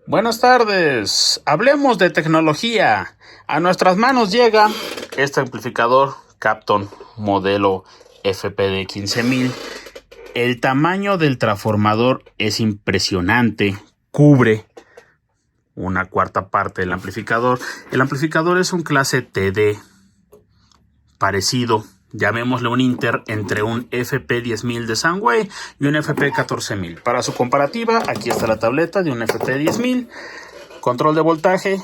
Buenas tardes, hablemos de tecnología. A nuestras manos llega este amplificador Capton modelo FPD 15000. El tamaño del transformador es impresionante, cubre una cuarta parte del amplificador. El amplificador es un clase TD parecido, llamémosle un inter entre un FP10000 de Sunway y un FP14000. Para su comparativa, aquí está la tableta de un FP10000. Control de voltaje,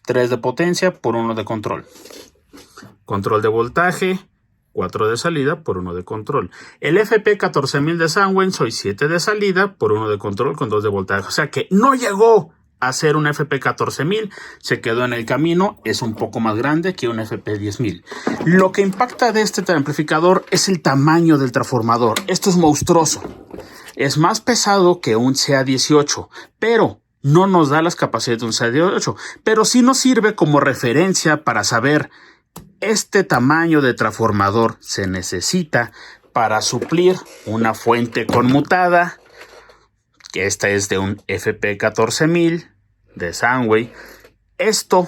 3 de potencia por 1 de control. Control de voltaje, 4 de salida por 1 de control. El FP14000 de Sunway soy 7 de salida por 1 de control con 2 de voltaje. O sea que no llegó a ser un FP14000, se quedó en el camino, es un poco más grande que un FP10000. Lo que impacta de este amplificador es el tamaño del transformador. Esto es monstruoso. Es más pesado que un CA18, pero no nos da las capacidades de un CA18, pero sí nos sirve como referencia para saber este tamaño de transformador se necesita para suplir una fuente conmutada, que esta es de un FP14000 de Sunway. Esto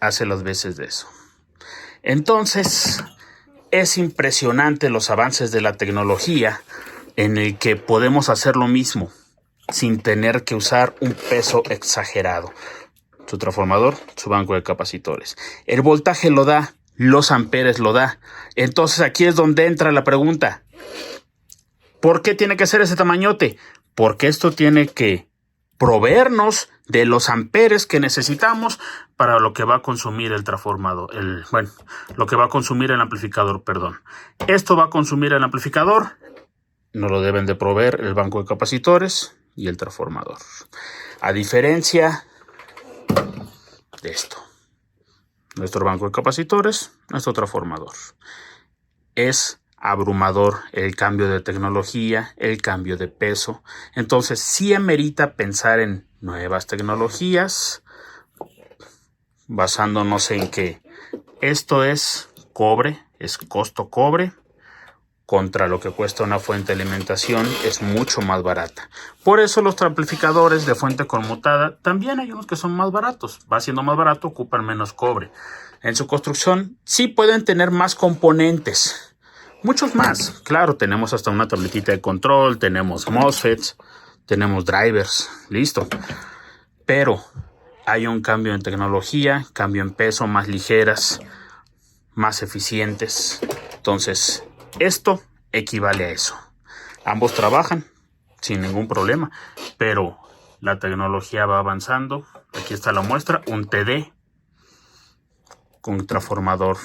hace las veces de eso. Entonces, es impresionante los avances de la tecnología en el que podemos hacer lo mismo sin tener que usar un peso exagerado. Su transformador, su banco de capacitores. El voltaje lo da, los amperes lo da. Entonces aquí es donde entra la pregunta. ¿Por qué tiene que ser ese tamañote? Porque esto tiene que proveernos de los amperes que necesitamos para lo que va a consumir el transformador. Lo que va a consumir el amplificador, perdón. Esto va a consumir el amplificador. Nos lo deben de proveer el banco de capacitores y el transformador. A diferencia de esto. Nuestro banco de capacitores, nuestro transformador. Es abrumador el cambio de tecnología, el cambio de peso. Entonces sí amerita pensar en nuevas tecnologías, basándonos en que esto es cobre, es costo cobre, contra lo que cuesta una fuente de alimentación es mucho más barata. Por eso los amplificadores de fuente conmutada, también hay unos que son más baratos. Va siendo más barato, ocupan menos cobre. En su construcción sí pueden tener más componentes. Muchos más. Claro, tenemos hasta una tabletita de control, tenemos MOSFETs, tenemos drivers, listo. Pero hay un cambio en tecnología, cambio en peso, más ligeras, más eficientes. Entonces, esto equivale a eso. Ambos trabajan sin ningún problema, pero la tecnología va avanzando. Aquí está la muestra, un TD con transformador.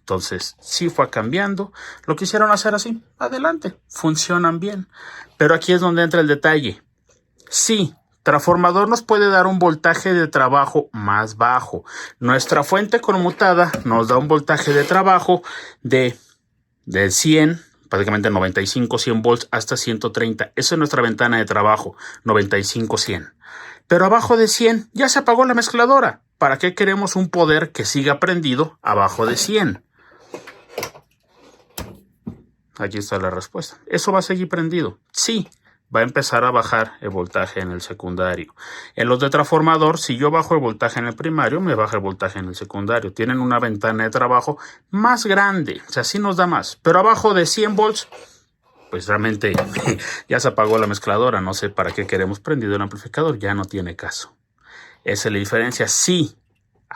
Entonces, sí fue cambiando. Lo quisieron hacer así. Adelante. Funcionan bien. Pero aquí es donde entra el detalle. Sí, transformador nos puede dar un voltaje de trabajo más bajo. Nuestra fuente conmutada nos da un voltaje de trabajo de 100, prácticamente 95, 100 volts hasta 130. Esa es nuestra ventana de trabajo, 95, 100. Pero abajo de 100 ya se apagó la mezcladora. ¿Para qué queremos un poder que siga prendido abajo de 100? Aquí está la respuesta. ¿Eso va a seguir prendido? Sí, va a empezar a bajar el voltaje en el secundario. En los de transformador, si yo bajo el voltaje en el primario, me baja el voltaje en el secundario. Tienen una ventana de trabajo más grande, o sea, sí nos da más. Pero abajo de 100 volts, pues realmente ya se apagó la mezcladora. No sé para qué queremos prendido el amplificador, ya no tiene caso. Esa es la diferencia. Sí,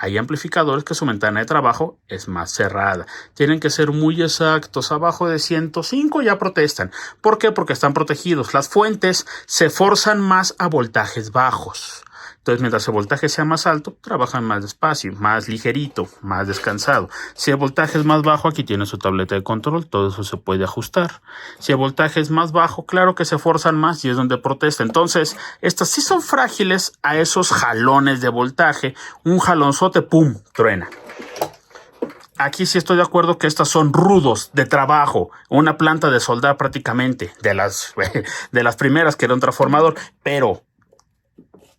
hay amplificadores que su ventana de trabajo es más cerrada. Tienen que ser muy exactos. Abajo de 105 ya protestan. ¿Por qué? Porque están protegidos. Las fuentes se forzan más a voltajes bajos. Entonces, mientras el voltaje sea más alto, trabajan más despacio, más ligerito, más descansado. Si el voltaje es más bajo, aquí tiene su tableta de control, todo eso se puede ajustar. Si el voltaje es más bajo, claro que se forzan más y es donde protesta. Entonces, estas sí son frágiles a esos jalones de voltaje. Un jalonzote, ¡pum!, truena. Aquí sí estoy de acuerdo que estas son rudos de trabajo, una planta de soldar prácticamente, de las primeras que era un transformador, pero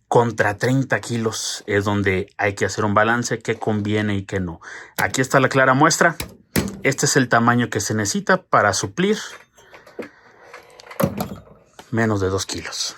contra 30 kilos es donde hay que hacer un balance, qué conviene y qué no. Aquí está la clara muestra. Este es el tamaño que se necesita para suplir menos de 2 kilos.